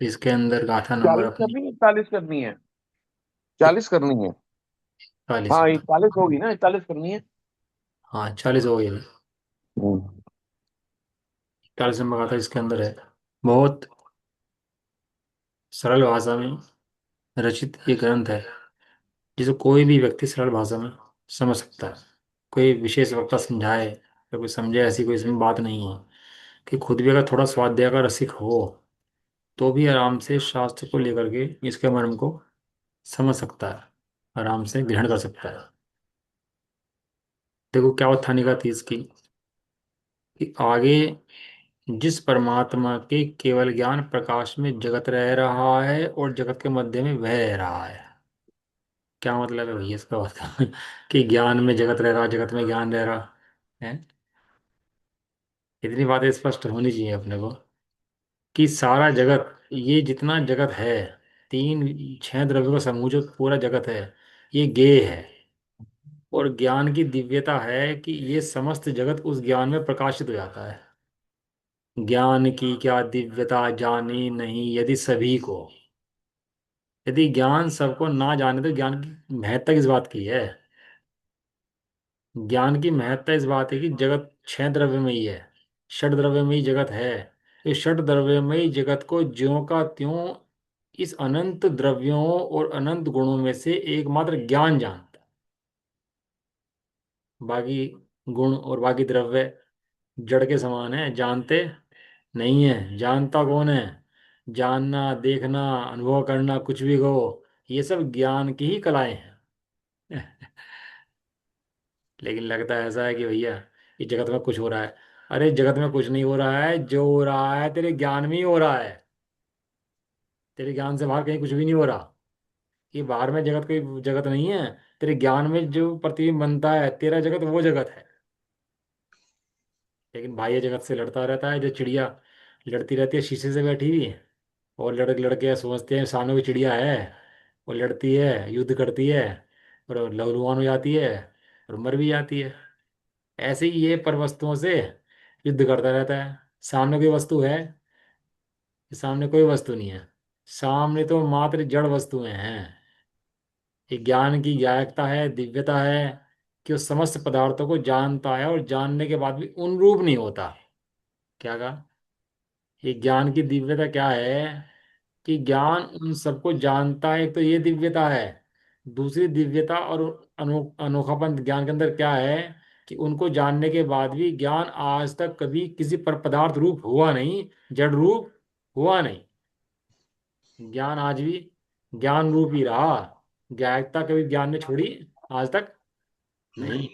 इसके अंदर गाथा नंबर 40 अपनी करनी है, 40 करनी है? 40 करनी है। 41 हाँ, होता। 41 होगी ना, 41 करनी है। हाँ 40 हो गई। हम्म। 41 नंबर गाथा इसके अंदर है। बहुत सरल भाषा में रचित ये ग्रंथ है, जिसे कोई भी व्यक्ति सरल भाषा में समझ सकता है। कोई विशेष वक्ता समझाए या कोई समझे, ऐसी कोई इसमें बात नहीं है। कि खुद भी अगर थोड़ा स्वाध्याय का रसिक हो तो भी आराम से शास्त्र को लेकर के इसके मर्म को समझ सकता है, आराम से ग्रहण कर सकता है। देखो क्या उत्थानिका थी इसकी, कि आगे जिस परमात्मा के केवल ज्ञान प्रकाश में जगत रह रहा है और जगत के मध्य में वह रह रहा है। क्या मतलब है भैया इसका बात का कि ज्ञान में जगत रह रहा, जगत में ज्ञान रह रहा है। इतनी बातें स्पष्ट होनी चाहिए अपने को कि सारा जगत, ये जितना जगत है, तीन छह द्रव्यों का समूह जो पूरा जगत है, ये गेय है। और ज्ञान की दिव्यता है कि ये समस्त जगत उस ज्ञान में प्रकाशित हो जाता है। ज्ञान की क्या दिव्यता जानी नहीं यदि सभी को। यदि ज्ञान सबको ना जाने तो ज्ञान की महत्ता किस बात की है। ज्ञान की महत्ता इस बात है कि जगत छह द्रव्य में ही है, षड द्रव्य में ही जगत है। इस षड द्रव्य में ही जगत को ज्यों का त्यों इस अनंत द्रव्यों और अनंत गुणों में से एकमात्र ज्ञान जानता है। बाकी गुण और बाकी द्रव्य जड़ के समान है, जानते नहीं है। जानता कौन है? जानना, देखना, अनुभव करना, कुछ भी कहो, ये सब ज्ञान की ही कलाएं हैं। लेकिन लगता है ऐसा है कि भैया इस जगत में कुछ हो रहा है। अरे जगत में कुछ नहीं हो रहा है, जो हो रहा है तेरे ज्ञान में ही हो रहा है। तेरे ज्ञान से बाहर कहीं कुछ भी नहीं हो रहा। ये बाहर में जगत कोई जगत नहीं है। तेरे ज्ञान में जो प्रतिबिंब बनता है, तेरा जगत वो जगत है। लेकिन बाह्य जगत से लड़ता रहता है, जो चिड़िया लड़ती रहती है शीशे से बैठी हुई। और लड़के लड़के सोचते हैं सामने कोई चिड़िया है, वो लड़ती है, युद्ध करती है, और लहूलुहान हो जाती है, और मर भी जाती है। ऐसे ही ये पर वस्तुओं से युद्ध करता रहता है। सामने कोई वस्तु है? सामने कोई वस्तु नहीं है। सामने तो मात्र जड़ वस्तुएं हैं। ये ज्ञान की गायकता है, दिव्यता है कि वो समस्त पदार्थों को जानता है और जानने के बाद भी उन रूप नहीं होता। क्या कहा? ये ज्ञान की दिव्यता क्या है कि ज्ञान उन सबको जानता है, एक तो ये दिव्यता है। दूसरी दिव्यता और अनोखापन ज्ञान के अंदर क्या है कि उनको जानने के बाद भी ज्ञान आज तक कभी किसी पर पदार्थ रूप हुआ नहीं, जड़ रूप हुआ नहीं। ज्ञान आज भी ज्ञान रूप ही रहा। ज्ञायकता कभी ज्ञान ने छोड़ी आज तक नहीं।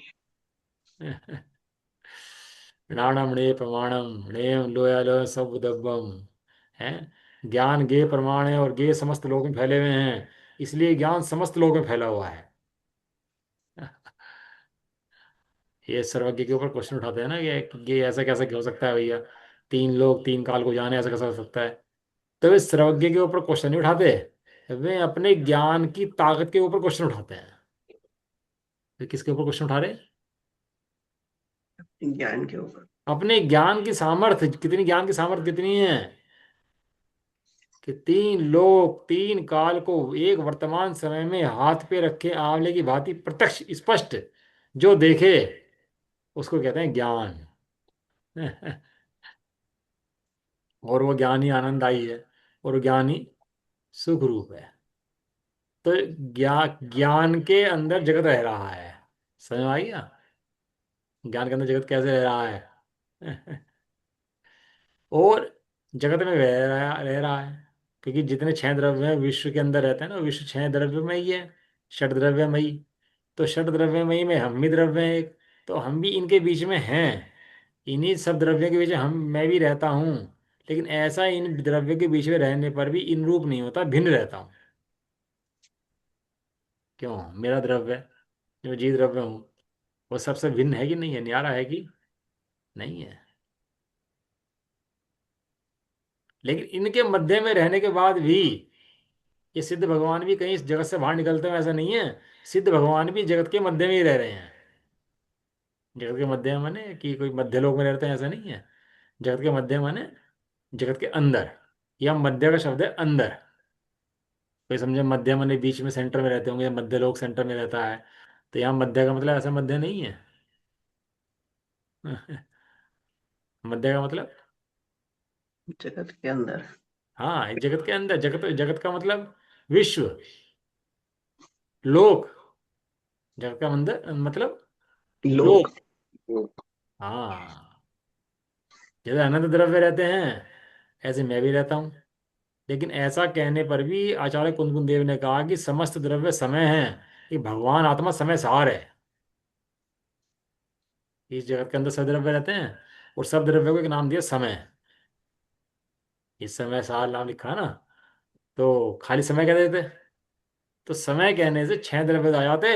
नाणमणे प्रमाणम णेम लोयाल सबुदब्बम है। ज्ञान गे प्रमाण है और गे समस्त लोगों में फैले हुए हैं, इसलिए ज्ञान समस्त लोगों में फैला हुआ है। ये सर्वज्ञ के ऊपर क्वेश्चन उठाते हैं ना कि ये ऐसा कैसे हो सकता है भैया, तीन लोग तीन काल को जाने, ऐसा कैसा हो सकता है। तो वे सर्वज्ञ के ऊपर क्वेश्चन नहीं उठाते, वे अपने ज्ञान की ताकत के ऊपर क्वेश्चन उठाते हैं। वे किसके ऊपर क्वेश्चन उठा रहे हैं? ज्ञान के ऊपर। अपने ज्ञान की सामर्थ्य कितनी, ज्ञान की सामर्थ्य कितनी है कि तीन लोग तीन काल को एक वर्तमान समय में हाथ पे रखे आंवले की भांति प्रत्यक्ष स्पष्ट जो देखे, उसको कहते हैं ज्ञान। और वो ज्ञान ही आनंददायी है, और वो ज्ञान ही सुख रूप है। तो ज्ञान के अंदर जगत रह रहा है। समझ में आ गया? ज्ञान के अंदर जगत कैसे रह रहा है। और जगत में रह रहा है क्योंकि जितने छह द्रव्य हैं विश्व के अंदर रहते हैं ना, विश्व छह द्रव्य में ही है, षड द्रव्यमयी। तो षड द्रव्यमयी में हम भी द्रव्य हैं एक, तो हम भी इनके बीच में हैं। इन्हीं सब द्रव्यों के बीच में हम, मैं भी रहता हूँ। लेकिन ऐसा इन द्रव्यों के बीच में रहने पर भी इन रूप नहीं होता, भिन्न रहता हूँ। क्यों? मेरा द्रव्य, जो जीव द्रव्य हूँ, वो सबसे भिन्न है कि नहीं है, न्यारा है कि नहीं है। लेकिन इनके मध्य में रहने के बाद भी ये सिद्ध भगवान भी कहीं इस जगत से बाहर निकलते हैं ऐसा नहीं है। सिद्ध भगवान भी जगत के मध्य में ही रह रहे हैं। जगत के मध्य में माने कि कोई मध्य लोक में रहते हैं ऐसा नहीं है। जगत के मध्य माने जगत के अंदर। या मध्य का शब्द है अंदर। कोई समझे मध्य माने बीच में सेंटर में रहते होंगे, मध्य लोग सेंटर में रहता है। तो यहाँ मध्य का मतलब ऐसा मध्य नहीं है। मध्य का मतलब, जगत के अंदर। हाँ जगत के अंदर, जगत जगत का मतलब विश्व, लोक। जगत का मतलब लोक। लोक। हाँ, जैसे अनंत द्रव्य रहते हैं ऐसे मैं भी रहता हूँ। लेकिन ऐसा कहने पर भी आचार्य कुंदकुन देव ने कहा कि समस्त द्रव्य समय है, कि भगवान आत्मा समय सार है। इस जगत के अंदर सब द्रव्य रहते हैं, और सब द्रव्य को एक नाम दिया समय। इस समय सार नाम लिखा है ना, तो खाली समय कह देते। तो समय कहने से छह द्रव्य आ जाते,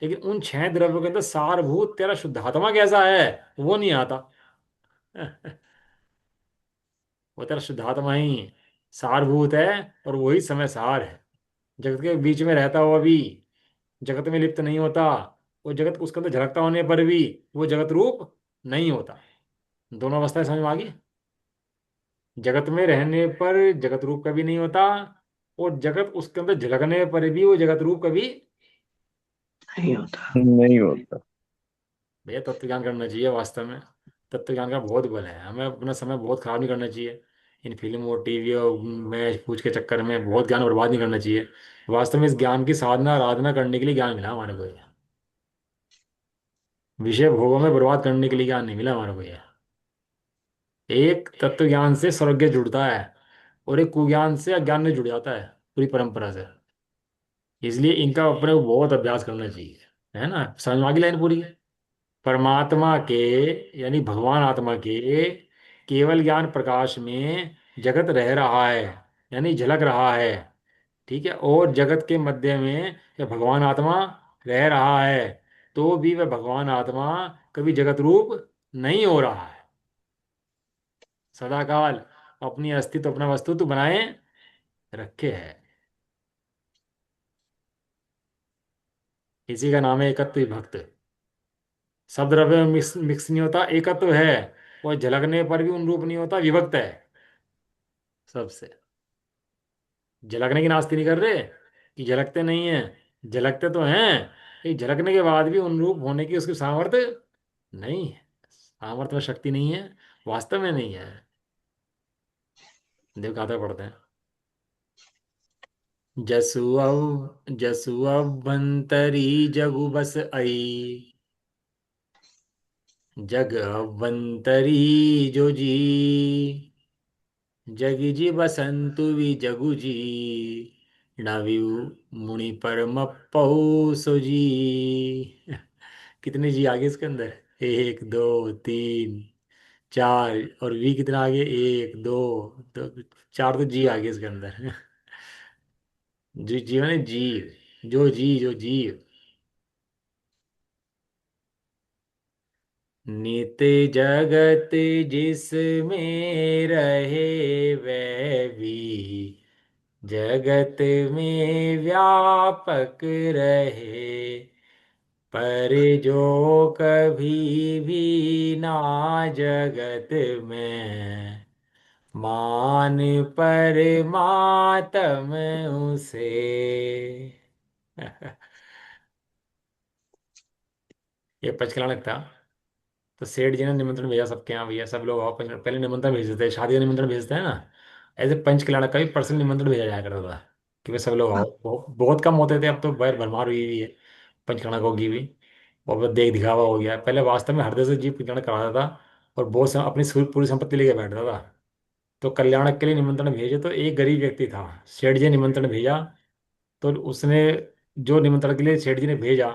लेकिन उन छह द्रव्यों के अंदर सारभूत तेरा शुद्धात्मा कैसा है वो नहीं आता। वो तेरा शुद्धात्मा ही सारभूत है, और वही समय सार है। जगत के बीच में रहता हुआ भी, जगत में लिप्त नहीं होता, वो जगत उसके अंदर झलकता होने पर भी वो जगत रूप नहीं होता। दोनों अवस्थाएं समझ में आ गई। जगत में रहने पर जगत रूप कभी नहीं होता, और जगत उसके अंदर झलकने पर भी वो जगत रूप कभी। नहीं होता। नहीं होता। भैया तत्व ज्ञान करना चाहिए वास्तव में। तत्व ज्ञान का बहुत बल है, हमें अपना समय बहुत खराब नहीं करना चाहिए इन फिल्मों टीवी और मैच पूछ के चक्कर में बहुत ज्ञान बर्बाद नहीं करना चाहिए। वास्तव में इस ज्ञान की साधना आराधना करने के लिए ज्ञान मिला हमारे को ये। विषय भोगों में बर्बाद करने के लिए ज्ञान नहीं मिला हमारे को ये। एक तत्व ज्ञान से सर्वज्ञ जुड़ता है, और एक कुज्ञान से अज्ञान में जुड़ जाता है पूरी परंपरा से। इसलिए इनका अपने को बहुत अभ्यास करना चाहिए, है ना। समझ में आ गई लाइन पूरी। परमात्मा के, यानी भगवान आत्मा के केवल ज्ञान प्रकाश में जगत रह रहा है, यानी झलक रहा है। ठीक है, और जगत के मध्य में यह भगवान आत्मा रह रहा है, तो भी वह भगवान आत्मा कभी जगत रूप नहीं हो रहा है। सदाकाल अपनी अस्तित्व अपना वस्तु तो बनाए रखे है। इसी का नाम है एकत्व विभक्त। सब द्रव्य में मिक्स मिक्स नहीं होता, एकत्व है। और झलकने पर भी उन रूप नहीं होता, विभक्त है सबसे। झलकने की नास्ती नहीं कर रहे कि झलकते नहीं है, झलकते तो हैं, लेकिन झलकने के बाद भी उन रूप होने की उसकी सामर्थ्य नहीं है। सामर्थ्य में शक्ति नहीं है, वास्तव में नहीं है। देव गाथा पढ़ते हैं। जसु अभ्यंतरी जगु बस आई, जग अभ्यंतरी जो जी, जगी जी बसंतु भी जगु जी, नविउ मुनि परम पौ सो जी। कितने जी आगे इसके अंदर? एक दो तीन चार, और वी कितना आगे? एक दो, तो चार तो जी आगे इसके अंदर। जी जीवन है, जीव जो जो जीव। नित जगत जिसमें रहे वह भी जगत में व्यापक रहे, पर जो कभी भी ना जगत में मान परमात्म उसे। ये पचकलानक था। तो सेठ जी ने निमंत्रण भेजा सबके यहाँ, भैया सब लोग आओ पहले निमंत्रण भेजते थे, शादी का निमंत्रण भेजते हैं ना, ऐसे पंच कल्याणक का भी पर्सनल निमंत्रण भेजा जाया करता था कि वे सब लोग हाँ। आओ। बहुत कम होते थे, अब तो बैर भरमार हुई हुई है पंच कल्याणकों की भी। और वो देख दिखावा हो गया है। पहले वास्तव में हृदय से जीव कल्याण कराता था, और बहुत अपनी पूरी संपत्ति लेके बैठता था। तो कल्याणक के लिए निमंत्रण भेजे तो एक गरीब व्यक्ति था, सेठ जी ने निमंत्रण भेजा। तो उसने, जो निमंत्रण के लिए सेठ जी ने भेजा,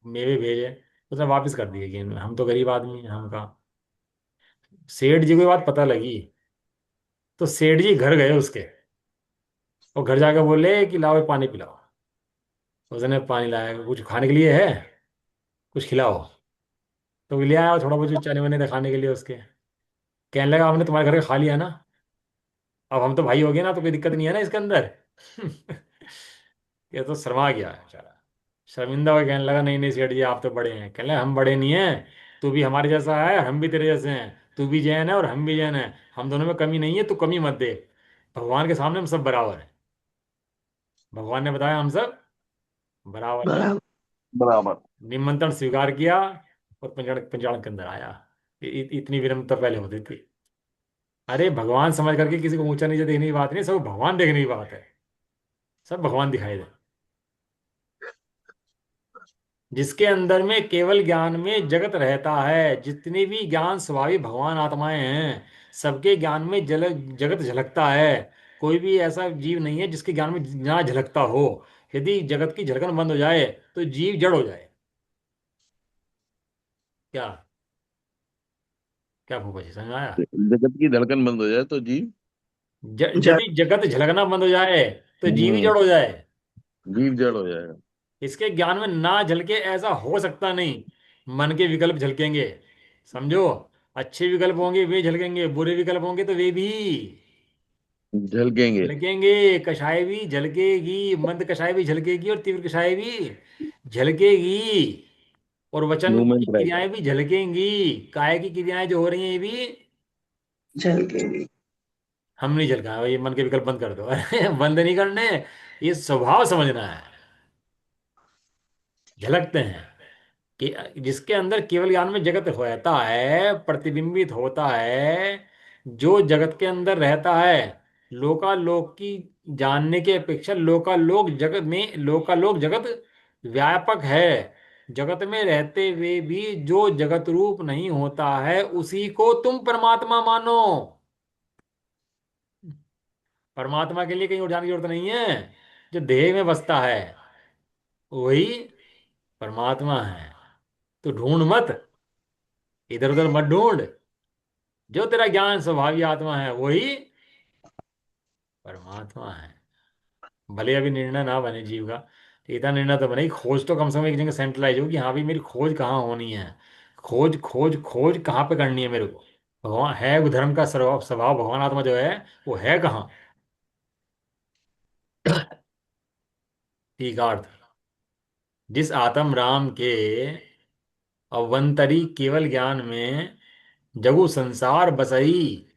मेवे भेजे, उसने वापस कर दिए कि हम तो गरीब आदमी हैं, हम कहा। सेठ जी को ये बात पता लगी, तो सेठ जी घर गए उसके, और घर जाकर बोले कि लाओ ये पानी पिलाओ। उसने पानी लाया, कुछ खाने के लिए है, कुछ खिलाओ। तो वो ले आया थोड़ा बहुत चने वने दिखाने के लिए उसके। कहने लगा हमने तुम्हारे घर का खा लिया ना, अब हम तो भाई हो गए ना, तो कोई दिक्कत नहीं है ना इसके अंदर। ये तो शर्मा गया है बेचारा, शर्मिंदा हो कहने लगा नहीं नहीं सेठ जी आप तो बड़े हैं। कहने लगा हम बड़े नहीं हैं, तू भी हमारे जैसा है, हम भी तेरे जैसे हैं। तू भी जैन है और हम भी जैन है, हम दोनों में कमी नहीं है, तू कमी मत दे। भगवान के सामने हम सब बराबर हैं। भगवान ने बताया हम सब बराबर हैं। बराबर। बराबर। निमंत्रण स्वीकार किया और पंजाब पंजाब के अंदर आया। इतनी विनम्रता पहले होती थी। अरे भगवान समझ करके किसी को ऊंचा नीचे देखने की बात नहीं, सब भगवान देखने की बात है। सब भगवान दिखाई दे। जिसके अंदर में केवल ज्ञान में जगत रहता है, जितने भी ज्ञान स्वाभाविक भगवान आत्माएं हैं, सबके ज्ञान में जगत झलकता है। कोई भी ऐसा जीव नहीं है जिसके ज्ञान में ना झलकता हो। यदि जगत की झलकन बंद हो जाए तो जीव जड़ हो जाए। क्या? क्या फूफा जी, समझ में आया? जगत की धड़कन बंद हो जाए तो जीव। जड़। यदि जगत झलकना बंद हो जाए तो जीव ही हम्म। जड़ हो जाए। जीव जड़ हो जाएगा। इसके ज्ञान में ना झलके ऐसा हो सकता नहीं। मन के विकल्प झलकेंगे, समझो। अच्छे विकल्प होंगे वे झलकेंगे, बुरे विकल्प होंगे तो वे भी झलकेंगे। झलकेंगे। कषाय भी झलकेगी, मंद कषाय भी झलकेगी, और तीव्र कषाय भी झलकेगी। और वचन की मूवमेंट रहेगा। क्रियाएं भी झलकेंगी। काय की क्रियाएं जो हो रही हैं ये भी। जल के। हम नहीं झलका, ये मन के विकल्प बंद कर दो। अरे बंद नहीं करने, ये स्वभाव समझना है। झलकते हैं कि जिसके अंदर केवल ज्ञान में जगत रहता है, प्रतिबिंबित होता है। जो जगत के अंदर रहता है, लोकालोक की जानने की अपेक्षा लोकालोक जगत व्यापक है। जगत में रहते हुए भी जो जगत रूप नहीं होता है उसी को तुम परमात्मा मानो। परमात्मा के लिए कहीं और जाने की जरूरत नहीं है। जो देह में बसता है वही परमात्मा है। तो ढूंढ मत, इधर उधर मत ढूंढ। जो तेरा ज्ञान स्वभावी आत्मा है वही परमात्मा है। भले अभी निर्णय ना बने जीव का, तो इतना निर्णय तो बने कि खोज तो कम से कम एक जगह सेंट्रलाइज होगी। हाँ भाई, मेरी खोज कहाँ होनी है। खोज खोज खोज कहाँ पे करनी है मेरे को। भगवान है, वो धर्म का स्वभाव स्वभाव भगवान आत्मा जो है वो है कहाँ। ठीक अर्थ। जिस आत्म राम के अवंतरी केवल ज्ञान में जगु संसार बसई।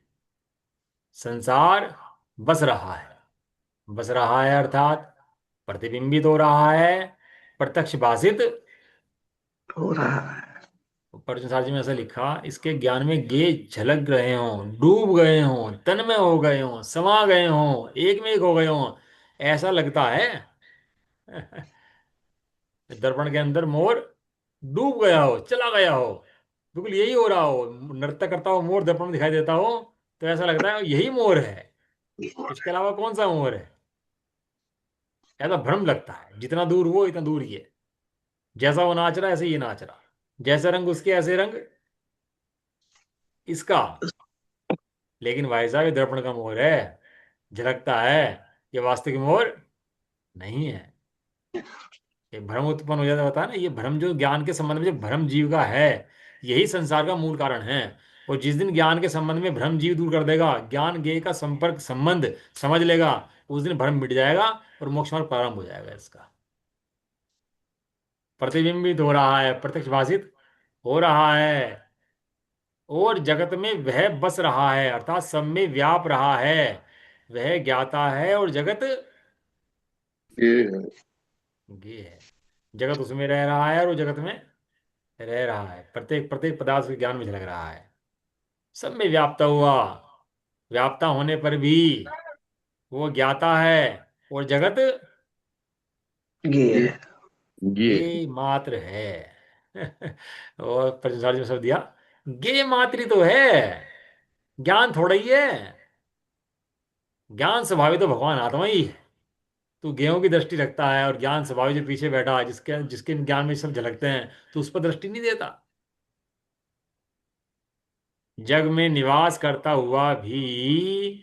संसार बस रहा है। बस रहा है अर्थात प्रतिबिंबित हो रहा है, प्रत्यक्ष भाषित। हो रहा है। पर्जन सार जी में ऐसा लिखा, इसके ज्ञान में गे झलक रहे हों, डूब गए हों, तन्मय हो गए हों, समा गए हों, एक में एक हो गए हों, ऐसा लगता है। दर्पण के अंदर मोर डूब गया हो, चला गया हो, बिल्कुल यही हो रहा हो। नृत्य करता हो मोर दर्पण में दिखाई देता हो, तो ऐसा लगता है यही मोर है। इसके अलावा कौन सा मोर है। ऐसा भ्रम लगता है, जितना दूर वो इतना दूर ये। जैसा वो नाच रहा है ऐसे ये नाच रहा। जैसे रंग उसके ऐसे रंग इसका। लेकिन भाई साहब ये दर्पण का मोर है, झलकता है। ये वास्तविक मोर नहीं है। ये भ्रम उत्पन्न हो जाता है, बता ना, ये भ्रम जो ज्ञान के संबंध में जो भ्रम जीव का है, यही संसार का मूल कारण है। और जिस दिन ज्ञान के संबंध में भ्रम जीव दूर कर देगा, ज्ञान ज्ञेय का संपर्क संबंध समझ लेगा, उस दिन भ्रम मिट जाएगा और मोक्ष मार्ग प्रारंभ हो जाएगा इसका। प्रतिबिंबित हो रहा है, प्रत्यक्ष भाषित हो रहा है, और जगत में वह बस रहा है अर्थात सब में व्याप रहा है। वह ज्ञाता है और जगत ये ज्ञेय है। जगत उसमें रह रहा है और वो जगत में रह रहा है। प्रत्येक प्रत्येक पदार्थ के ज्ञान में झलक रहा है। सब में व्याप्ता हुआ, व्याप्ता होने पर भी वो ज्ञाता है, और जगत ये ये है। ये गे मात्र है। और प्रश्न में सब दिया, गे मात्र ही तो है, ज्ञान थोड़ा ही है। ज्ञान स्वभावित तो भगवान आत्मा ही है। तू गेहूं की दृष्टि रखता है और ज्ञान स्वभाविक जो पीछे बैठा है, जिसके जिसके ज्ञान में सब झलकते हैं, तो उस पर दृष्टि नहीं देता। जग में निवास करता हुआ भी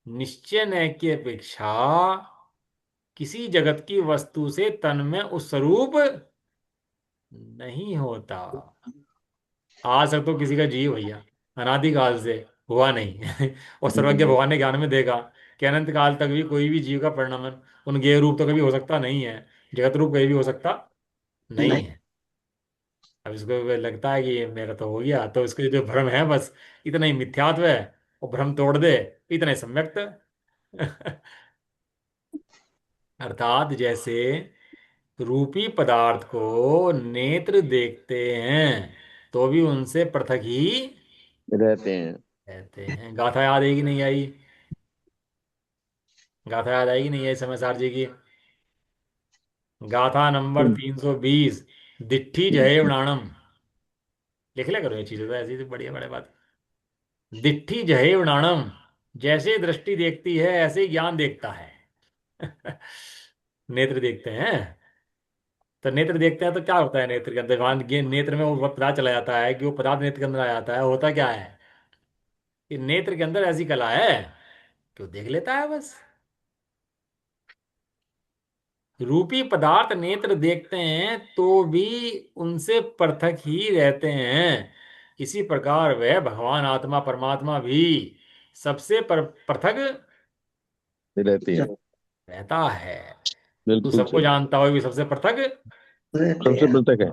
निश्चय न की अपेक्षा किसी जगत की वस्तु से तन में उस स्वरूप नहीं होता। आज तक तो किसी का जीव भैया अनादिकाल से हुआ नहीं। और सर्वज्ञ हम्म, भगवान ने ज्ञान में देखा कि अनंत काल तक भी कोई भी जीव का परिणमन उन गेय रूप तो कभी हो सकता नहीं है, जगत रूप कभी भी हो सकता नहीं नहीं। है। अब इसको लगता है कि ये मेरा तो हो गया, तो इसके जो भ्रम है बस इतना ही मिथ्यात्व है, और भ्रम तोड़ दे इतना ही सम्यक्त अर्थात जैसे रूपी पदार्थ को नेत्र देखते हैं तो भी उनसे पृथक ही रहते हैं। रहते हैं। गाथा याद है कि नहीं आई? गाथा याद आई कि नहीं आई समय सार जी की? गाथा नंबर 320। दिट्ठी जय उड़ाणम। लिख लिया करो ये चीजें, तो ऐसी तो बढ़िया बड़े बात। दिट्ठी जय उड़ाणम। जैसे दृष्टि देखती है ऐसे ही ज्ञान देखता है। नेत्र देखते हैं। तो नेत्र देखते हैं तो क्या होता है नेत्र के अंदर? ये नेत्र में वो पता चला जाता है कि वो पदार्थ नेत्र के अंदर आ जाता है। होता क्या है कि नेत्र के अंदर ऐसी कला है कि वो देख लेता है बस। रूपी पदार्थ नेत्र देखते हैं तो भी उनसे पृथक ही रहते हैं। इसी प्रकार वह भगवान आत्मा परमात्मा भी सबसे पृथक रहती हैं। जब रहता है। तू बिल्कुल सबको सही। जानता हो भी सबसे पृथक। रहते सबसे हैं। पृथक है।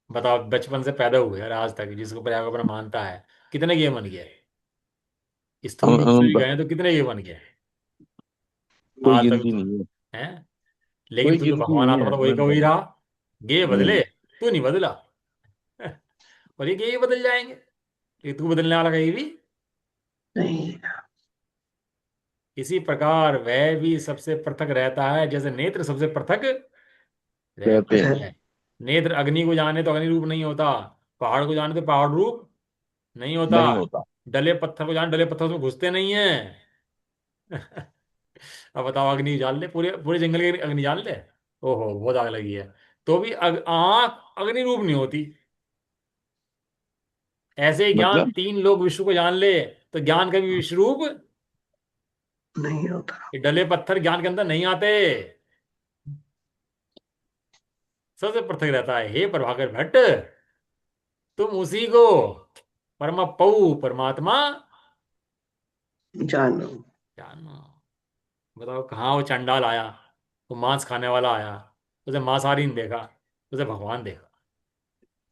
बताओ, बचपन से पैदा हुए और आज तक जिसको पर्यावरण मानता है, कितने ये बन गए? स्थूल रूप से भी अनंत। गए तो कितने ये बन गए कोई आज तक गिनती तो? नहीं है। हैं? लेकिन कोई तू तो गिनती भगवान नहीं आत्मा है, तो वही का अनंत है। वही रहा। गे बदले, हम्म। तू नहीं बदला। और ये गे बदल जाएंगे? ये तू बदलने वाला कहीं भी? नहीं। इसी प्रकार वह भी सबसे पृथक रहता है जैसे नेत्र सबसे पृथक रहते रहते हैं। रह, हैं। नेत्र अग्नि को जाने तो अग्नि रूप नहीं होता। पहाड़ को जाने तो पहाड़ रूप नहीं होता। नहीं होता। डले पत्थर को जाने डले पत्थर उसमें घुसते नहीं है। अब बताओ, अग्नि जान ले, पूरे पूरे जंगल की अग्नि जान ले, ओहो बहुत आग लगी है, तो भी आंख अग्नि रूप नहीं होती। ऐसे ही ज्ञान, मतलब। तीन लोग विश्व को जान ले तो ज्ञान कभी विश्व रूप, नहीं होता। ये डले पत्थर ज्ञान के अंदर नहीं आते। सबसे पृथक रहता है। हे प्रभाकर भट्ट, तुम उसी को परम पऊ परमात्मा जानो। जानो। बताओ कहाँ वो चंडाल आया, वो मांस खाने वाला आया, उसे मांसाहारी नहीं देखा, उसे भगवान देखा।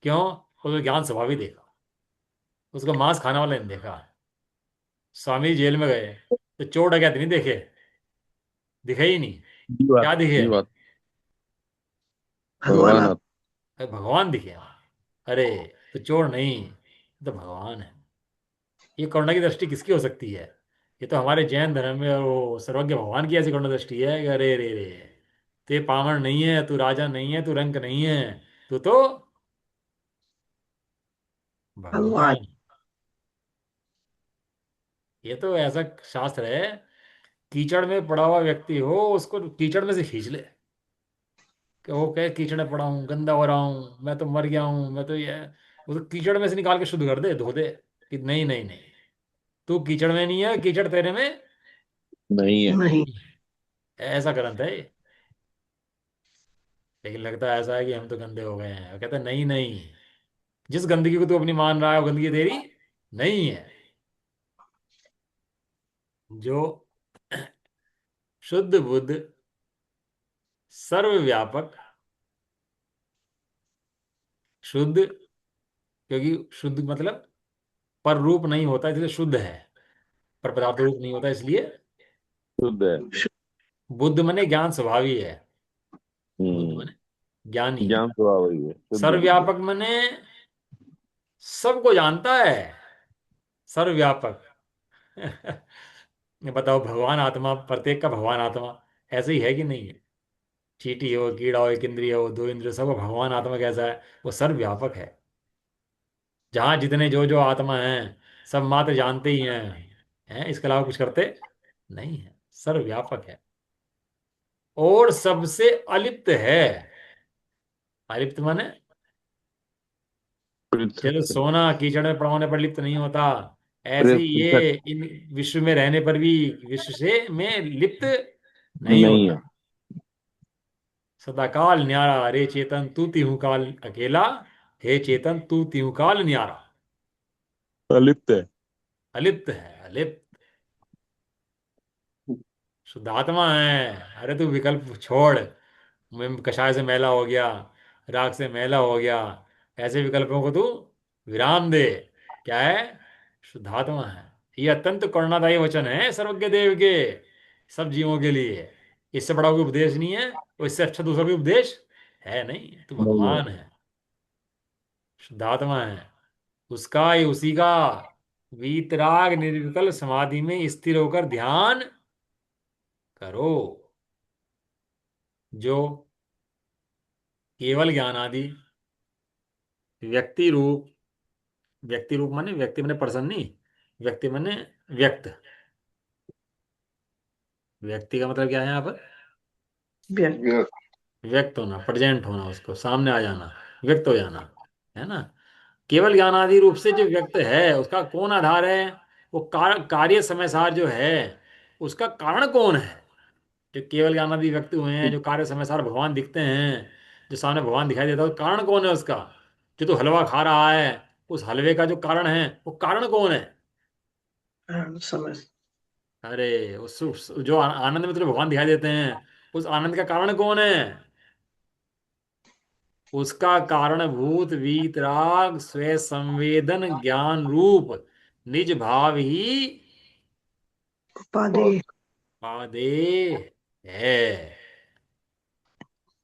क्यों? उसको ज्ञान स्वभाव ही देखा, उसको मांस खाने वाला नहीं देखा। स्वामी जेल में गए तो चोर डकैत नहीं देखे, दिखे ही नहीं। ये बात। क्या दिखे? ये बात। भगवान भगवान आप। आप। अरे भगवान दिखे। अरे तो चोर नहीं, ये तो भगवान है। ये करुणा की दृष्टि किसकी हो सकती है? ये तो हमारे जैन धर्म में वो सर्वज्ञ भगवान की ऐसी करुणा दृष्टि है कि अरे रे रे, ते पावन नहीं है, तू राजा नहीं है, तू रंक नहीं है, तू तो भगवान। भगवान। ये तो ऐसा शास्त्र है, कीचड़ में पड़ा हुआ व्यक्ति हो उसको कीचड़ में से खींच ले, कि वो कहे कीचड़ में पड़ा हूँ, गंदा हो रहा हूँ, मैं तो मर गया हूँ, मैं तो ये, वो तो कीचड़ में से निकाल के शुद्ध कर दे, धो दे कि नहीं नहीं नहीं, तू कीचड़ में नहीं है, कीचड़ तेरे में नहीं है। नहीं। ऐसा ग्रंथ है ये। लेकिन लगता है ऐसा है कि हम तो गंदे हो गए हैं। वो कहते हैं नहीं नहीं, जिस गंदगी को तू अपनी मान रहा है वो गंदगी तेरी नहीं है। जो शुद्ध बुद्ध सर्वव्यापक, शुद्ध, क्योंकि शुद्ध मतलब पर रूप नहीं होता इसलिए शुद्ध है, पर पदार्थ रूप नहीं होता इसलिए शुद्ध है। बुद्ध मने ज्ञान स्वभावी है। बुद्ध हम्म। मने ज्ञानी है। ज्ञान स्वभाव वही है, शुद्ध बुद्ध। सर्वव्यापक मने सबको जानता है, सर्वव्यापक। ये बताओ, भगवान आत्मा प्रत्येक का भगवान आत्मा ऐसे ही है कि नहीं है? चींटी हो, कीड़ा हो, एक इंद्रिय हो, दो इंद्रिय, सबको भगवान आत्मा कैसा है? वो सर्वव्यापक है। जहाँ जितने जो जो आत्मा हैं सब मात्र जानते ही हैं इसके अलावा कुछ करते नहीं है। सर्वव्यापक है और सबसे अलिप्त है। अलिप्त माने जैसे पृथक। सोना कीचड़ में पड़ा होने पर लिप्त नहीं होता, ऐसे ही पृथक। ये इन विश्व में रहने पर भी विश्व से में लिप्त नहीं नहीं होता। है। सदाकाल न्यारा, रे चेतन तू तिहु काल अकेला, हे चेतन तू तिहु काल न्यारा। अलिप्त है। अलिप्त है, अलिप्त शुद्धात्मा है। अरे तू विकल्प छोड़, मैं कषाय से मैला हो गया, राख से मैला हो गया, ऐसे विकल्पों को तू विराम दे। क्या है? शुद्धात्मा है। ये अत्यंत करुणादायी वचन है सर्वज्ञ देव के। सब जीवों के लिए है। इससे बड़ा कोई उपदेश नहीं है, और इससे अच्छा दूसरा कोई उपदेश है नहीं। तू नहीं है। भगवान है, शुद्धात्मा है, उसका ही उसी का वीतराग निर्विकल समाधि में स्थिर होकर ध्यान करो। जो केवल ज्ञान आदि व्यक्ति रूप, व्यक्ति रूप माने व्यक्ति माने पर्सन नहीं, व्यक्ति माने व्यक्त, व्यक्ति का मतलब क्या है यहाँ पर? व्यक्त। व्यक्त होना, प्रेजेंट होना, उसको सामने आ जाना, व्यक्त हो जाना, है ना। केवल ज्ञान आदि रूप से जो व्यक्त है उसका कौन आधार है? वो कार्य समय सार जो है, उसका कारण कौन है? जो केवल ज्ञान आदि व्यक्त हुए हैं, जो कार्य समय सार भगवान दिखते हैं, जो सामने भगवान दिखाई देता है, वो कारण कौन है उसका? जो तू हलवा खा रहा है, उस हलवे का जो कारण है, वो कारण कौन है? समझ। अरे जो आनंद में तुझे भगवान दिखाई देते हैं, उस आनंद का कारण कौन है? उसका कारणभूत वीतराग स्व संवेदन ज्ञान रूप निज भाव ही उपाधि। पादे है।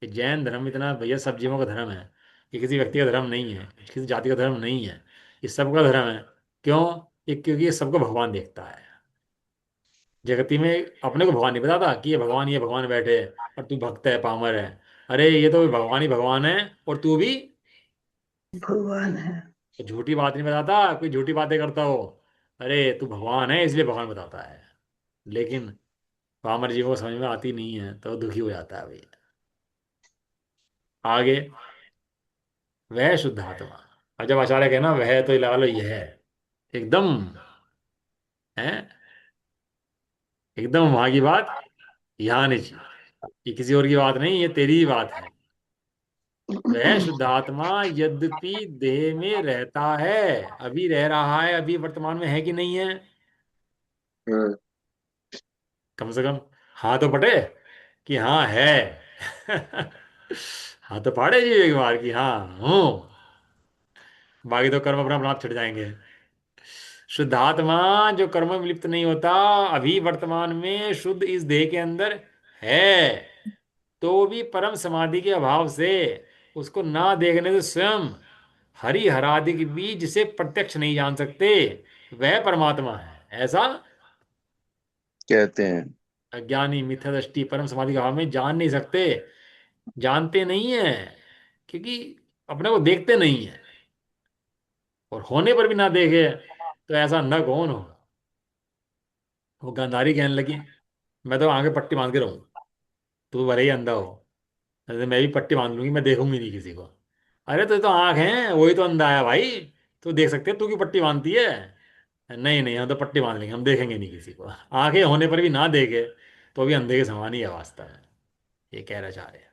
कि जैन धर्म इतना भैया सब जीवों का धर्म है, ये किसी व्यक्ति का धर्म नहीं है, किसी जाति का धर्म नहीं है, ये सबका धर्म है। क्यों? ये क्योंकि ये सबको भगवान देखता है। जगती में अपने को भगवान नहीं बताता कि ये भगवान बैठे हैं और तू भक्त है, पामर है। अरे ये तो भगवान ही भगवान है, और तू भी भगवान है। झूठी बात नहीं बताता, कोई झूठी बातें करता हो। अरे तू भगवान है इसलिए भगवान बताता है। लेकिन पामर जीवों को समझ में आती नहीं है तो दुखी हो जाता है भैया। आगे, वह शुद्ध आत्मा। अब जब आचार्य कहना वह, तो ये लगा लो यह है, एकदम है, एकदम वहां की बात यहाँ नहीं चाहिए। ये किसी और की बात नहीं, ये तेरी ही बात है। वह शुद्ध आत्मा यद्यपि देह में रहता है, अभी रह रहा है, अभी वर्तमान में है कि नहीं है? हाँ। कम से कम हाँ तो पटे कि हाँ है। हाँ तो पाड़े जी एक बार कि हाँ हूँ। बाकी तो कर्म अपना अपना आप छिड़ जाएंगे। शुद्धात्मा जो कर्म में लिप्त नहीं होता, अभी वर्तमान में शुद्ध इस देह के अंदर है, तो भी परम समाधि के अभाव से उसको ना देखने से स्वयं हरि हरादि के बीच जिसे प्रत्यक्ष नहीं जान सकते, वह परमात्मा है, ऐसा कहते हैं। अज्ञानी मिथ्या दृष्टि परम समाधि के अभाव में जान नहीं सकते। जानते नहीं है क्योंकि अपने को देखते नहीं है, और होने पर भी ना देखे तो ऐसा न कौन हो। वो गांधारी कहने लगी, मैं तो आगे पट्टी बांध के रहूं, तू भले ही अंधा हो, ऐसे मैं भी पट्टी बांध लूंगी, मैं देखूंगी नहीं किसी को। अरे तो आंख है, वही तो अंधा है भाई, तू देख सकते है, तू क्यों पट्टी बांधती है? नहीं नहीं, हम तो पट्टी बांध लेंगे, हम देखेंगे नहीं किसी को। आंखें होने पर भी ना देखे तो भी अंधे के समान ही है वास्तव में। ये कह रहा चाह रहे हैं,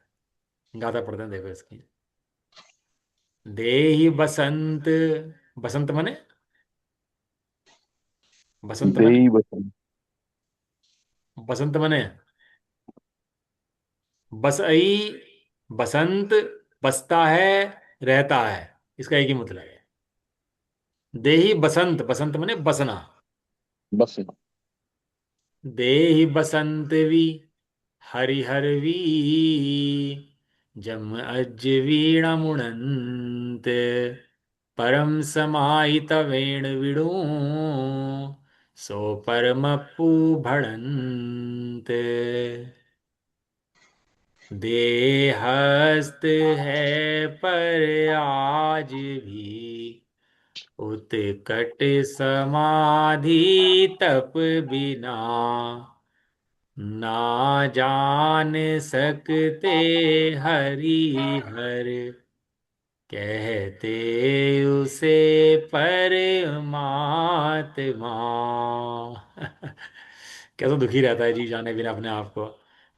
गाथा पढ़ते हैं, देखो इसकी। देहि बसंत, बसंत मने, बसंत मने, देही बसंत। बसंत मने बसई, बसंत, बसता है, रहता है, इसका एक ही मतलब है। देहि बसंत, बसंत मने बसना। बस। देहि बसंत भी हरिहर वी, जम अज वीणा मुणंत, परम समाहित वेण विडू, सो परमप्पु भड़ंत। देहस्त है पर आज भी, उत्कट समाधि तप बिना, ना जान सकते हरि हर, कहते उसे परमात्मा। कैसा दुखी रहता है जी जाने बिना अपने आप को,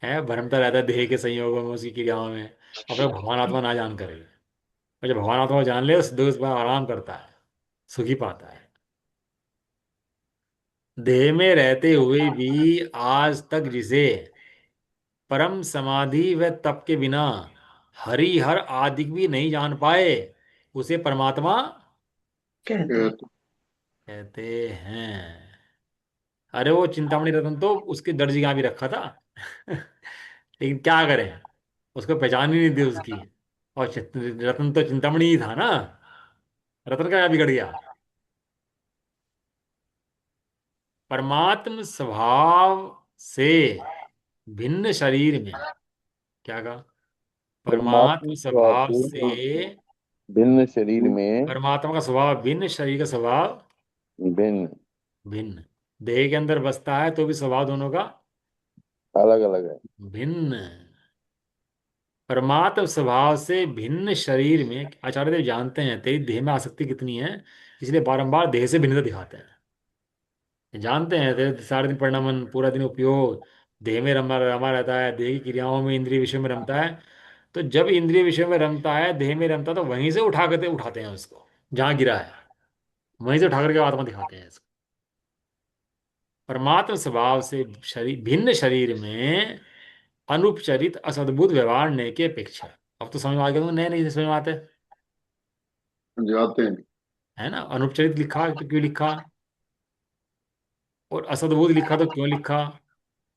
है भ्रमता रहता है देह के संयोगों में, उसकी क्रियाओं में, अपने भगवान आत्मा ना जान करे। और जब भगवान आत्मा को जान ले तो उस पर आराम करता है, सुखी पाता है। देह में रहते हुए भी आज तक जिसे परम समाधि व तप के बिना हरि हर आदि भी नहीं जान पाए, उसे परमात्मा कहते हैं। कहते हैं। अरे वो चिंतामणि रत्न तो उसके दर्जी यहाँ भी रखा था। लेकिन क्या करें, उसको पहचान ही नहीं दी उसकी। और रत्न तो चिंतामणि ही था ना, रत्न का क्या बिगड़ गया। परमात्म स्वभाव से भिन्न शरीर में, क्या कहा, परमात्म परमात्मा स्वभाव स्वभाव से, भिन्न शरीर में परमात्मा का स्वभाव भिन्न, शरीर का स्वभाव भिन्न, भिन्न। देह के अंदर बसता है तो भी स्वभाव दोनों का अलग अलग है। भिन्न। परमात्म स्वभाव से भिन्न शरीर में, आचार्य देव जानते हैं तेरी देह में आसक्ति कितनी है, इसलिए बारंबार देह से भिन्नता दिखाते हैं। जानते हैं तेरे सारा दिन पढ़ना मन, पूरा दिन उपयोग, देह में रमा रमा रहता है, देह की क्रियाओं में, इंद्रिय विषय में रमता है। तो जब इंद्रिय विषय में रमता है, देह में रमता है, तो वहीं से उठा करके उठाते हैं उसको, जहां गिरा है वहीं से उठा करके आत्मा दिखाते हैं इसको। परमात्म स्वभाव से शरीर, भिन्न शरीर में अनुपचरित असद्भुत व्यवहार ने की अपेक्षा। अब तो समझ में आ गया, तो नए नए समझ में आते हैं। जाते हैं। है ना, अनुपचरित लिखा तो क्यों लिखा, और असद्भुत लिखा तो क्यों लिखा,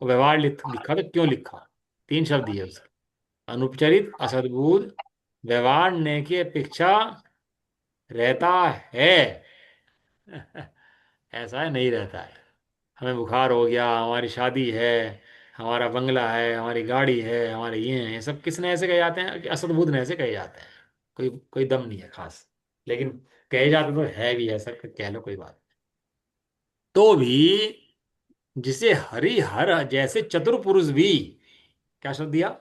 और व्यवहार लिखा तो क्यों लिखा। तीन शब्द दिए उसके, अनुपचरित, असद्भुत, व्यवहार ने की अपेक्षा रहता है। ऐसा है, नहीं रहता है। हमें बुखार हो गया, हमारी शादी है, हमारा बंगला है, हमारी गाड़ी है, हमारे ये हैं, ये सब किसने ऐसे कहे जाते हैं कि असद्भुत ने ऐसे कहे जाते हैं। कोई कोई दम नहीं है खास, लेकिन कहे जाते तो है भी, ऐसा कह लो, कोई बात नहीं। तो भी जिसे हरि हर जैसे चतुर पुरुष भी, क्या शब्द दिया,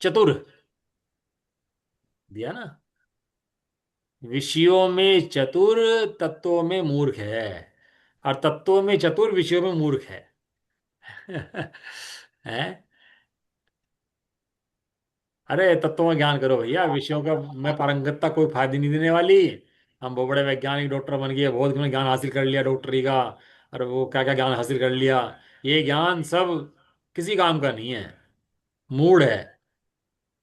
चतुर दिया ना, विषयों में चतुर, तत्वों में मूर्ख है, और तत्वों में चतुर, विषयों में मूर्ख है। है। अरे तत्वों में ज्ञान करो भैया, विषयों का में पारंगतता कोई फायदा नहीं देने वाली। हम बहुत बड़े वैज्ञानिक डॉक्टर बन गए, बहुत हमने ज्ञान हासिल कर लिया डॉक्टरी का, और वो क्या क्या ज्ञान हासिल कर लिया, ये ज्ञान सब किसी काम का नहीं है, मूड है।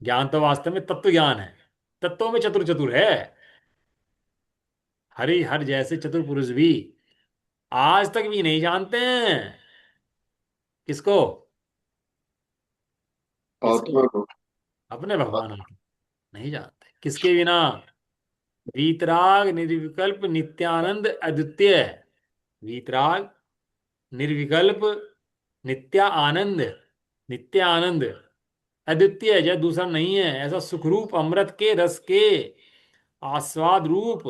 ज्ञान तो वास्तव में तत्व ज्ञान है, तत्वों में चतुर चतुर है। हरि हर जैसे चतुर पुरुष भी आज तक भी नहीं जानते हैं। किसको, किसको, आत्मा को। अपने भगवान को नहीं जानते। किसके बिना, वीतराग निर्विकल्प नित्यानंद अद्वितीय, वीतराग निर्विकल्प नित्या आनंद, नित्य आनंद अद्वितीय है, जय दूसरा नहीं है, ऐसा सुखरूप अमृत के रस के आस्वाद रूप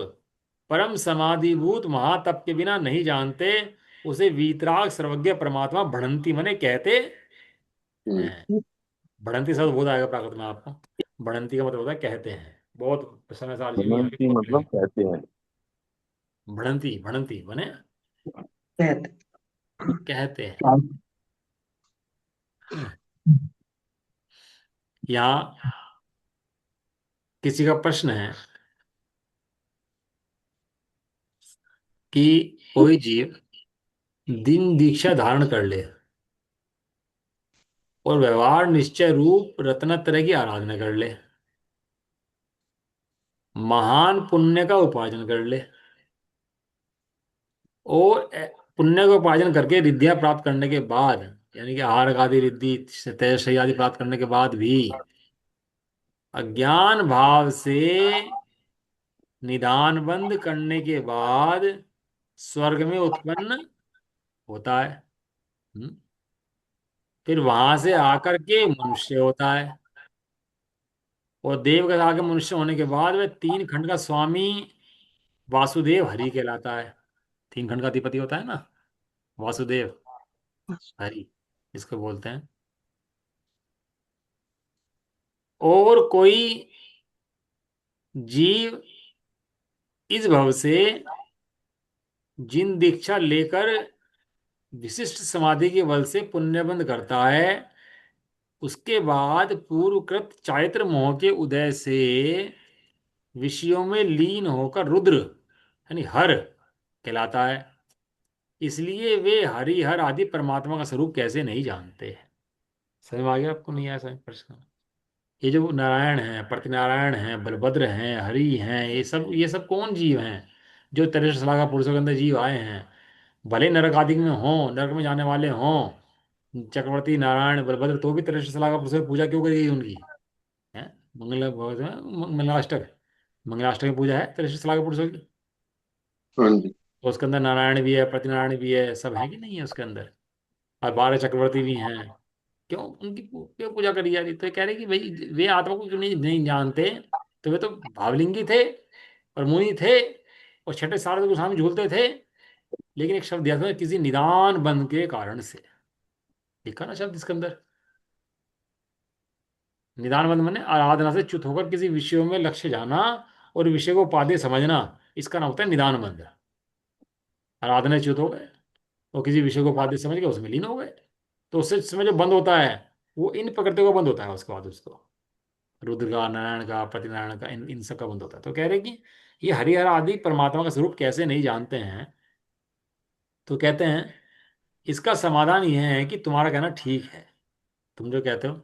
परम समाधिभूत महातप के बिना नहीं जानते। उसे वीतराग सर्वज्ञ परमात्मा बढ़ंती मने कहते हैं। हम्म। बढ़ंती शब्द बहुत आएगा प्राकृत में आपको। बढ़ंती का मतलब होता है कहते हैं, बहुत समय साल जी भी यहाँ के भ्रमंती बहुत मतलब पढ़े। कहते हैं। बढ़ंती, बढ़ंती बने कहते कहते हैं। यहाँ किसी का प्रश्न है कि कोई जीव दिन दीक्षा धारण कर ले और व्यवहार निश्चय रूप रत्नत्रय की आराधना कर ले, महान पुण्य का उपार्जन कर ले, और पुण्य का उपार्जन करके रिद्धियां प्राप्त करने के बाद, यानी कि आहार आदि रिद्धि, तेजस्वी आदि प्राप्त करने के बाद भी अज्ञान भाव से निदान बंद करने के बाद स्वर्ग में उत्पन्न होता है। हम्म? फिर वहां से आकर के मनुष्य होता है, और देव का आगे मनुष्य होने के बाद वह तीन खंड का स्वामी वासुदेव हरि कहलाता है। तीन खंड का अधिपति होता है ना, वासुदेव हरि, इसको बोलते हैं। और कोई जीव इस भव से जिन दीक्षा लेकर विशिष्ट समाधि के बल से पुण्यबंध करता है, उसके बाद पूर्वकृत चारित्र मोह के उदय से विषयों में लीन होकर रुद्र यानी हर कहलाता है। इसलिए वे हरि हर आदि परमात्मा का स्वरूप कैसे नहीं जानते। समझ में आ गया आपको, नहीं आया समझ प्रश्न। ये जो नारायण हैं, प्रतिनारायण हैं, बलभद्र हैं, हरि हैं, ये सब कौन जीव हैं, जो 63 सलाह का पुरुषों के अंदर जीव आए हैं, भले नरक आदि में हों, नरक में जाने वाले हों, चक्रवर्ती नारायण बलभद्र, तो भी त्रिशूल शलाका पुरुष की पूजा क्यों करी गई उनकी? है मंगलाष्टक, मंगलाष्टक में पूजा है त्रिशूल शलाका पुरुषों की। हाँ जी। तो उसके अंदर नारायण भी है, प्रतिनारायण भी है, सब है कि नहीं है उसके अंदर? और 12 चक्रवर्ती भी हैं। क्यों उनकी क्यों पूजा करी जा रही? तो ये कह रहे कि भाई वे आत्मा को क्यों नहीं जानते? तो वे तो भावलिंगी थे और मुनि थे और छठे सारद गोस्वामी झूलते थे, लेकिन एक शब्द दिया था किसी निदान बंध के कारण से। लिखा ना शब्द इसके अंदर, निदान बंध मैंने आराधना से च्युत होकर किसी विषयों में लक्ष्य जाना और विषय को उपादेय समझना, इसका नाम होता है निदान बंध। आराधना से च्युत हो गए और किसी विषय को उपादेय समझ के उसमें लीन हो गए, तो उससे समय जो बंद होता है वो इन प्रकृतियों का बंद होता है। उसके बाद उसको रुद्र का, नारायण का, पतिनारायण का, इन सब का बंद होता है। तो कह रहे कि ये हरिहर आदि परमात्मा का स्वरूप कैसे नहीं जानते हैं? तो कहते हैं इसका समाधान यह है कि तुम्हारा कहना ठीक है, तुम जो कहते हो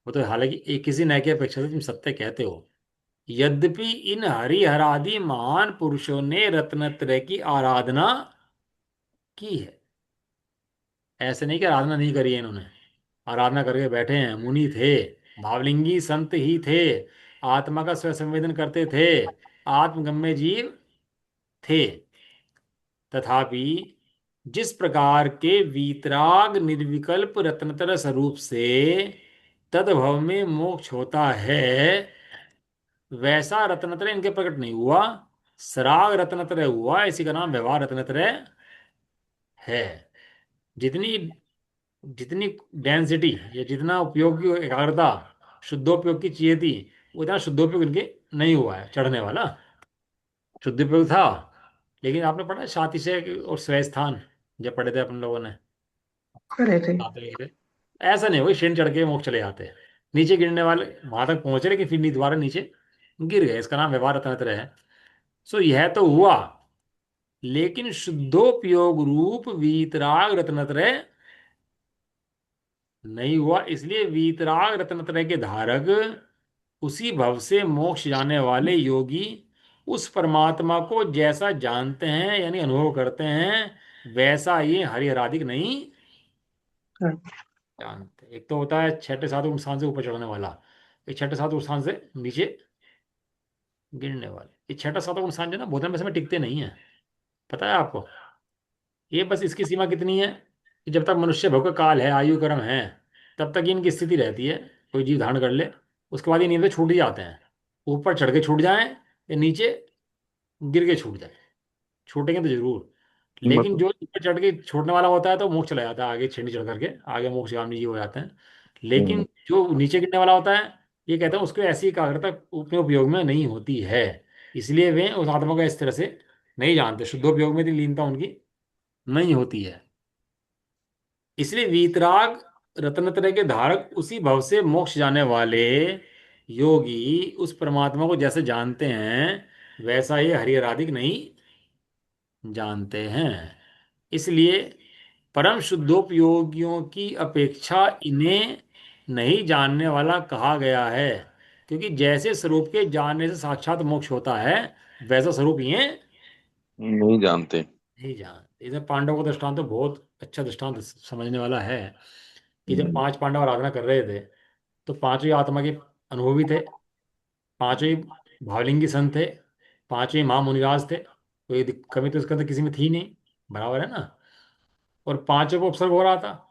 वो तो हालांकि एक किसी नए की अपेक्षा से तुम सत्य कहते हो। यद्यपि इन हरिहरादि महान पुरुषों ने रत्नत्रय की आराधना की है। ऐसे नहीं कि आराधना नहीं करी है इन्होंने, आराधना करके बैठे हैं, मुनि थे, भावलिंगी संत ही थे, आत्मा का स्वसंवेदन करते थे, आत्मगम्य जीव थे। तथापि जिस प्रकार के वीतराग निर्विकल्प रत्नतर स्वरूप से तदभव में मोक्ष होता है, वैसा रत्नत्रय इनके प्रकट नहीं हुआ। सराग रत्नत्रय हुआ, इसी का नाम व्यवहार रत्नत्रय है। जितनी जितनी डेंसिटी या जितना उपयोग की एकाग्रता शुद्धोपयोग की चाहिए थी, वो इतना शुद्धोपयोग इनके नहीं हुआ है चढ़ने वाला। शुद्धोपयोग था, लेकिन आपने पढ़ा है शातिशय और स्वस्थान, जब पढ़े थे अपन लोगों ने, करे थे। आते लिखे थे। ऐसा नहीं होगा श्रेणी चढ़ के मोक्ष चले जाते हैं, नीचे गिरने वाले वहां तक पहुंचे लेकिन फिर दोबारा नीचे गिर गए। इसका नाम व्यवहार रत्नत्रय है। सो यह तो हुआ, लेकिन शुद्धोपयोग रूप वीतराग रत्नत्रय नहीं हुआ। इसलिए वीतराग रत्नत्रय के धारक, उसी भव से मोक्ष जाने वाले योगी उस परमात्मा को जैसा जानते हैं यानी अनुभव करते हैं, वैसा ये हरिहरादिक नहीं हाँ, जानते। एक तो होता है छठे सातवें स्थान से ऊपर चढ़ने वाला, एक छठे सातवें स्थान से नीचे गिरने वाले। ये छठा सातवां स्थान जो है ना बहुत लंबे समय टिकते नहीं है, पता है आपको? ये बस इसकी सीमा कितनी है कि जब तक मनुष्य भोग का काल है, आयु कर्म है, तब तक इनकी स्थिति रहती है। कोई जीव धारण कर ले, उसके बाद ये नींद में छूट ही जाते हैं। ऊपर चढ़ के छूट जाएं या नीचे गिर के छूट जाए, छूटेंगे तो जरूर। लेकिन मतलब। जो ऊपर चढ़ के छोड़ने वाला होता है तो मोक्ष चला जाता है, आगे छेड़ी चढ़ करके आगे मोक्षगामी जीव हो जाते हैं। हम्म। लेकिन जो नीचे गिरने वाला होता है, ये कहते हैं उसको ऐसी एकाग्रता अपने उपयोग में नहीं होती है, इसलिए वे उस आत्मा को इस तरह से नहीं जानते, शुद्धोपयोग में इतनी लीनता उनकी नहीं होती है। इसलिए वीतराग रत्नत्रय के धारक उसी भव से मोक्ष जाने वाले योगी उस परमात्मा को जैसे जानते हैं, वैसा ये हरिहरादिक नहीं जानते हैं। इसलिए परम शुद्धोपयोगियों की अपेक्षा इन्हें नहीं जानने वाला कहा गया है, क्योंकि जैसे स्वरूप के जानने से साक्षात मोक्ष होता है, वैसा स्वरूप ये नहीं जानते। नहीं जानते। इसमें पांडवों का दृष्टांत तो बहुत अच्छा दृष्टांत समझने वाला है कि जब हम्म। 5 पांडव आराधना कर रहे थे, तो पांचों ही आत्मा के अनुभवी थे, पांचों ही भावलिंगी संत थे, पांचों ही महामुनिराज थे, कोई कमी तो इसके अंदर किसी में थी नहीं, बराबर है ना? और पांचों को उपसर्ग हो रहा था,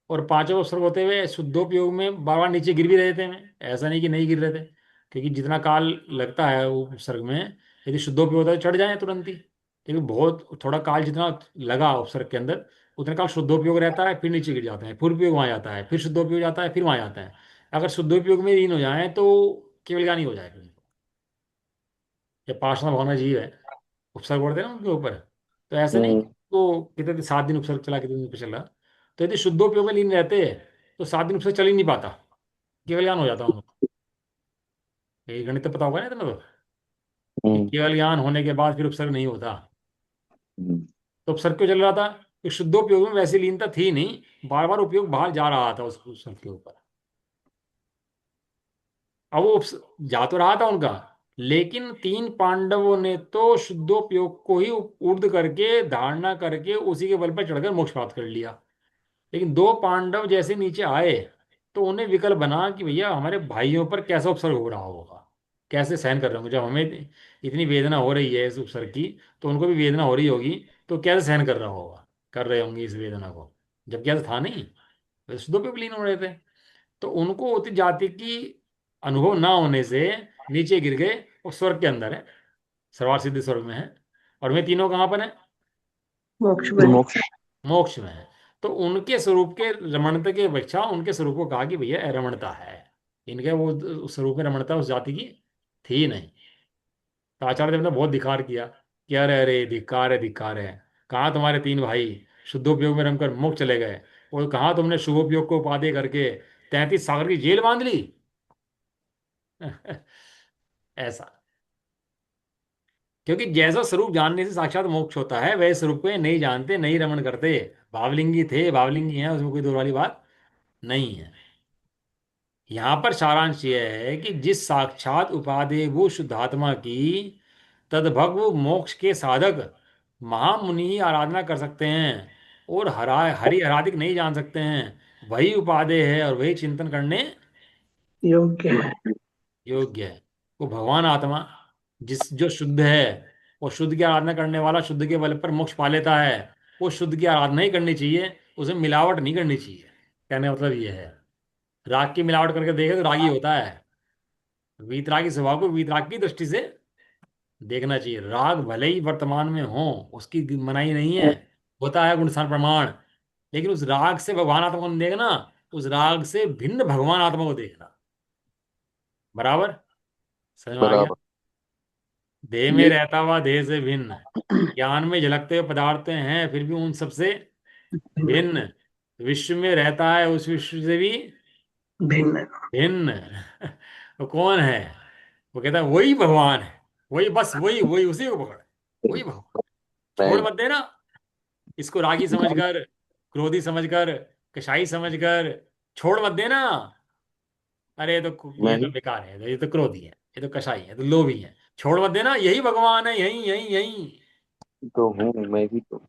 और पांचों को उपसर्ग होते हुए शुद्धोपयोग में बार बार नीचे गिर भी रहे थे में, ऐसा नहीं कि नहीं गिर रहे थे, क्योंकि जितना काल लगता है वो उपसर्ग में, यदि शुद्धोपयोग होता है तो चढ़ जाए तुरंत ही। लेकिन बहुत थोड़ा काल जितना लगा उपसर्ग के अंदर, उतना काल शुद्धोपयोग रहता है, फिर नीचे गिर जाते हैं, फिर उपयोग वहां जाता है, फिर शुद्धोपयोग जाता है, फिर वहां जाता है। अगर शुद्धोपयोग में लीन हो जाए तो केवल ज्ञान ही हो जाए फिर। ये पाषाण भवना जीव है, उपसर्ग पड़ते हैं ना उनके ऊपर, तो ऐसा नहीं हम्म। कि वो कितने 7 दिन उपसर्ग चला, कितने दिन पे चला। तो यदि शुद्धोपयोग में लीन रहते तो 7 दिन उपसर्ग चल ही नहीं पाता, केवल ज्ञान हो जाता उनको। ये गणित तो पता होगा ना इतना तो, कि हम्म। केवल ज्ञान होने के बाद फिर उपसर्ग नहीं होता। हम्म। तो उपसर्ग क्यों चल रहा था? कि शुद्धोपयोग में वैसी लीनता थी नहीं, बार बार उपयोग बाहर जा रहा था उस उपसर्ग के ऊपर। अब वो जा तो रहा था उनका, लेकिन तीन पांडवों ने तो शुद्धोपयोग को ही ऊर्ध करके धारणा करके उसी के बल पर चढ़कर मोक्ष प्राप्त कर लिया। लेकिन दो पांडव जैसे नीचे आए तो उन्हें विकल्प बना कि भैया हमारे भाइयों पर कैसा उपसर्ग हो रहा होगा, कैसे सहन कर रहे होंगे। जब हमें इतनी वेदना हो रही है इस उपसर्ग की, तो उनको भी वेदना हो रही होगी, तो कैसे सहन कर रहा होगा, कर रहे होंगे इस वेदना को, जबकि ऐसा था नहीं, वे शुद्धों पे विलीन हो रहे थे। तो उनको उत जाति की अनुभव ना होने से नीचे गिर गए, और स्वर्ग के अंदर है, सर्वार सिद्ध स्वर्ग में है। और वे तीनों कहाँ पर है? मोक्ष बने। मोक्ष। मोक्ष में है। तो उनके स्वरूप के रमणता की अपेक्षा उनके स्वरूप को कहा कि भैया अरमणता है। इनके वो उस स्वरूप में रमणता उस जाति की थी नहीं। तो आचार्य देव ने बहुत धिक्कार किया कि अरे अरे धिक्कार है, धिक्कार है। कहाँ तुम्हारे तीन भाई शुद्धोपयोग में रमकर मोक्ष चले गए, और कहाँ तुमने शुभोपयोग को उपाधि करके 33 सागर की जेल बांध ली। ऐसा, क्योंकि जैसा स्वरूप जानने से साक्षात मोक्ष होता है, वह स्वरूप को ये नहीं जानते, नहीं रमण करते। भावलिंगी थे, भावलिंगी हैं, उसमें कोई दो वाली बात नहीं है। यहां पर सारांश यह है कि जिस साक्षात उपादेयभूत शुद्धात्मा की तदभव मोक्ष के साधक महामुनि ही आराधना कर सकते हैं, और हरि आराधिक नहीं जान सकते हैं, वही उपादेय है और वही चिंतन करने योग्य है। योग्य है। वो भगवान आत्मा जिस जो शुद्ध है, वो शुद्ध की आराधना करने वाला शुद्ध के बल पर मोक्ष पा लेता है। वो शुद्ध की आराधना ही करनी चाहिए, उसमें मिलावट नहीं करनी चाहिए। कहने का मतलब ये है, राग की मिलावट करके देखे तो रागी होता है। वीतरागी स्वभाव को वीतराग की दृष्टि से देखना चाहिए। राग भले ही वर्तमान में हो, उसकी मनाही नहीं है, होता है गुणस्थान प्रमाण, लेकिन उस राग से भगवान आत्मा को नहीं देखना, उस राग से भिन्न भगवान आत्मा को देखना। बराबर समझ में आ गया? बराबर। देह में ये रहता हुआ देह से भिन्न, ज्ञान में झलकते हुए पदार्थ हैं फिर भी उन सबसे भिन्न। भिन्न, विश्व में रहता है उस विश्व से भी भिन्न। भिन्न। वो कौन है? वो कहता है वही भगवान है, वही, बस वही वही, उसी को पकड़, वही भगवान। छोड़ मैं मत देना इसको, रागी समझकर, क्रोधी समझकर, कषाई समझकर छोड़ मत देना। अरे मैं ये तो ही बेकार है, ये तो क्रोधी है, ये तो कषाई है, तो लोभी है, छोड़ मत देना, यही भगवान है, यही यही यही। तो हूँ, मैं ही तो।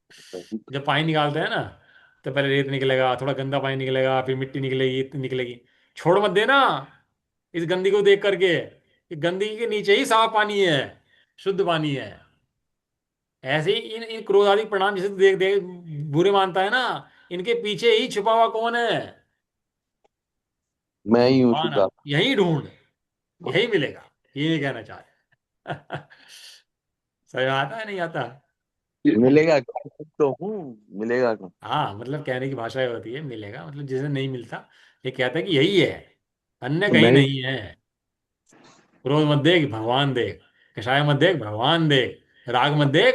जब पानी निकालते हैं ना, तो पहले रेत निकलेगा, थोड़ा गंदा पानी निकलेगा, फिर मिट्टी निकलेगी, निकलेगी। छोड़ मत देना इस गंदगी को देख करके, कि गंदगी के नीचे ही साफ पानी है, शुद्ध पानी है। ऐसे ही इन इन क्रोधादि परिणाम जिसे तू देख देख बुरे मानता है ना, इनके पीछे ही छुपा हुआ कौन है? मैं ही हूँ भगवान। शुद्ध यही ढूंढ, यही मिलेगा, ये नहीं कहना चाह रहे। समझ में आता है नहीं आता? आत्मा। मिलेगा क्या? खुद तो हूँ, मिलेगा क्या? हाँ, मतलब कहने की भाषा ये होती है मिलेगा, मतलब जिसे नहीं मिलता, ये कहता है कि यही है, अन्य कहीं नहीं। नहीं है। क्रोध मत देख, भगवान देख। कषाय मत देख, भगवान देख। राग मत देख,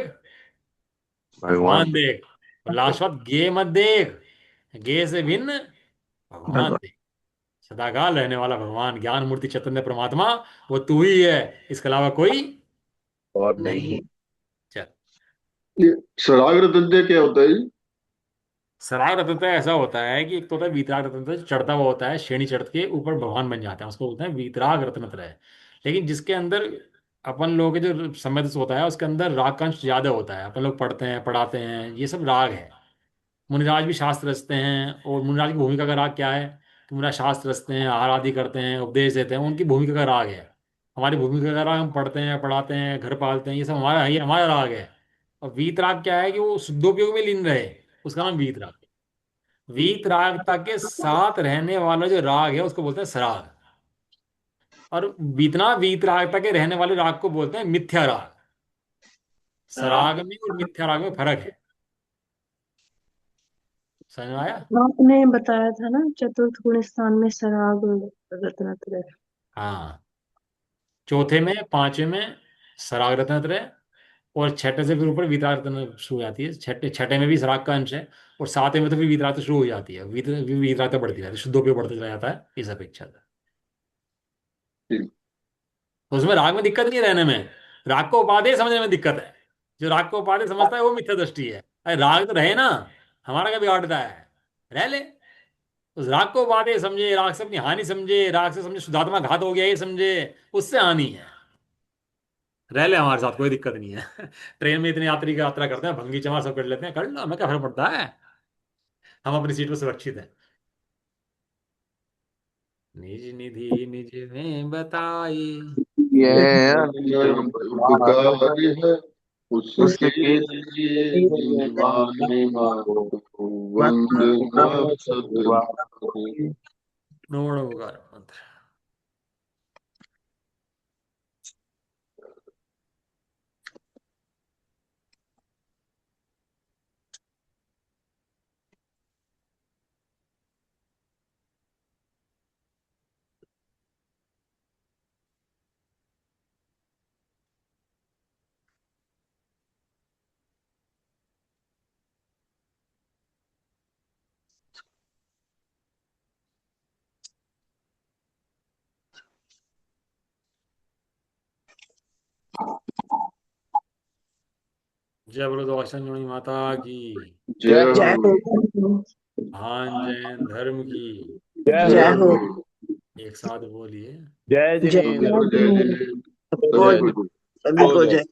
भगवान। भगवान देख। और लास्ट बात, गे मत देख, गे से भिन्न भगवान भगवान। देख। सदाकाल रहने वाला भगवान, ज्ञान मूर्ति चैतन्य परमात्मा, वो तू ही है, इसके अलावा कोई और नहीं। नहीं। चल। ये शराग रतनजय क्या होता है जी? सराग रत्नत्रय ऐसा होता है कि एक तो होता है वीतराग रत्नत्रय, जो चढ़ता हुआ होता है, श्रेणी चढ़ के ऊपर भगवान बन जाते हैं, उसको बोलते हैं वीतराग रत्नत्रय। लेकिन जिसके अंदर अपन लोगों के जो समय होता है, उसके अंदर राग का अंश ज्यादा होता है, अपन लोग पढ़ते हैं पढ़ाते हैं, ये सब राग है। मुनिराज भी शास्त्र रचते हैं, और मुनिराज की भूमिका का राग क्या है? कि मुनिराज शास्त्र रचते हैं, आहार आदि करते हैं, उपदेश देते हैं, उनकी भूमिका का राग है। हमारी भूमिका का राग हम पढ़ते हैं पढ़ाते हैं, घर पालते हैं, ये सब हमारा, ये हमारा राग है। और वीत राग क्या है? कि वो शुद्धोपयोग में लीन रहे, उसका नाम वीत राग। वीत रागता के साथ रहने वाला जो राग है उसको बोलते हैं सराग। और बीतना वीत रागता के रहने वाले राग को बोलते हैं मिथ्या राग। सराग में और मिथ्या राग में फर्क है। समझ में आया? आपने बताया था ना चतुर्थ गुण स्थान में सराग रत्नत्रय। हाँ, चौथे में पांचवे में सराग रत्नत्रय, और छठे से फिर ऊपर वीतराग रत्न शुरू हो जाती है। छठे छठे में भी सराग का अंश है, और सातवें में तो फिर वीतराग तो शुरू हो जाती है, वीतराग तो बढ़ती जाती है, शुद्धोपयोग बढ़ता चला जाता है इस अपेक्षा से। तो उसमें राग में दिक्कत नहीं है रहने में, राग को उपादेय समझने में दिक्कत है। जो राग को उपादेय समझता है वो मिथ्या दृष्टि है। अरे राग तो रहे ना, हमारा क्या बिगाड़ता है, रह ले। उस राग को उपादेय समझे, राग से अपनी हानि समझे, राग से समझे शुद्धात्मा घात हो गया ये समझे, उससे हानि है। रह ले हमारे साथ, कोई दिक्कत नहीं है। ट्रेन में इतने यात्री की यात्रा करते हैं, भंगी चमार सब कर लेते हैं, कर लो, हमें क्या फर्क पड़ता है। हम अपनी सीट पर सुरक्षित हैं। निज निधि निज में बताई। ये ये अंतिम उपकार है उसके उसके लिए लिए निभाने हारो वंदना वंदना सतगुरु। नोण उकार मंत्र। जय बोलो दक्षिण काली माता की। जय जय हो। हो। महान जैन धर्म की। जय जय जय हो। हो। हो। एक साथ बोलिए। जय जय बोलो जिनेन्द्र। जय जय। जय। सबको जय गुरु। सभी बोलो को जय। जय।